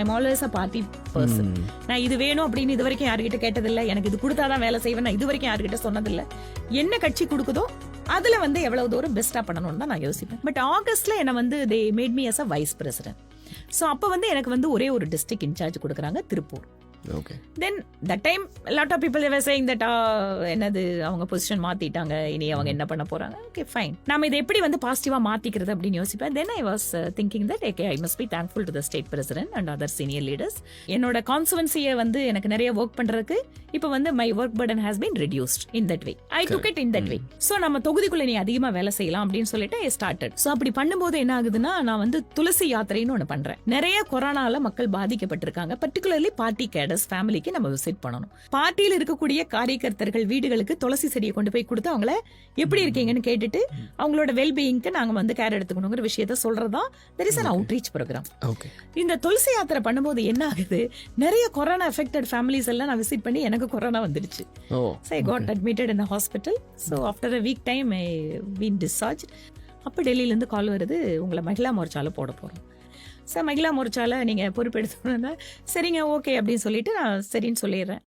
I'm always a party person. நான் இது வேணும் அப்படின்னு இது வரைக்கும் யாருக்கிட்ட கேட்டதில்லை. எனக்கு இது கொடுத்தாதான் வேலை செய்வேன் நான் இது வரைக்கும் யாருக்கிட்ட சொன்னதில்லை. என்ன கட்சி கொடுக்குதோ அதுல வந்து எவ்வளவு தூரம் பெஸ்டா பண்ணணும்னு தான் நான் யோசிப்பேன். பட் ஆகஸ்ட்ல என்ன வந்து they made me as a vice president. So அப்போ வந்து எனக்கு வந்து ஒரே ஒரு டிஸ்ட்ரிக்ட் இன்சார்ஜ் கொடுக்குறாங்க, Tiruppur. Okay. Then that time a lot of people they were saying that என்னது அவங்க பொசிஷன் மாத்திட்டாங்க, இனி அவங்க என்ன பண்ண போறாங்க. ஓகே ஃபைன், நாம இதை எப்படி வந்து பாசிட்டிவா மாத்திக்கிறது அப்படின்னு யோசிப்பேன். Then I was thinking that okay I must be thankful to the state president and other senior leaders. என்னோட கான்ஸ்டுவன்சியை வந்து எனக்கு நிறைய ஒர்க் பண்றதுக்கு இப்போ வந்து my work burden has been reduced in that way. I took it in that way. So நம்ம தொகுதிக்குள்ள நீ அதிகமா வேலை செய்யலாம் அப்படின்னு சொல்லிட்டு ஐ ஸ்டார்டட். ஸோ அப்படி பண்ணும்போது என்ன ஆகுதுன்னா, நான் வந்து துளசி யாத்திரைன்னு ஒன்று பண்றேன். நிறைய கொரோனால மக்கள் பாதிக்கப்பட்டிருக்காங்க, பர்டிகுலர்லி பார்ட்டி கேடர்ஸ் ஃபேமிலிக்கு நம்ம விசிட் பண்ணணும். பார்ட்டியில் இருக்கக்கூடிய காரியகர்த்தர்கள் வீடுகளுக்கு துளசி செடியை கொண்டு போய் கொடுத்து அவங்கள எப்படி இருக்கீங்கன்னு கேட்டுட்டு அவங்களோட வெல்பீயிங்க்கு நாங்க வந்து கேர் எடுத்துக்கணுங்கிற விஷயத்த சொல்றதா there is an outreach program. இந்த துளசி யாத்திரை பண்ணும்போது என்ன ஆகுது, நிறைய கொரோனா அஃபெக்டட் ஃபேமிலிஸ் எல்லாம் நான் விசிட் பண்ணி எனக்கு கொரோனா வந்துடுச்சு. So I got admitted in the hospital. So after a week time I been discharged. அப்போ டெல்லியிலேருந்து கால் வருது, உங்களை மகிழா மோர்ச்சால போட போறோம். சார் மகிழா மோர்ச்சால நீங்க பொறுப்பெடுத்துக்கணும்னா சரிங்க ஓகே அப்படின்னு சொல்லிட்டு நான் சரின்னு சொல்லிடுறேன்.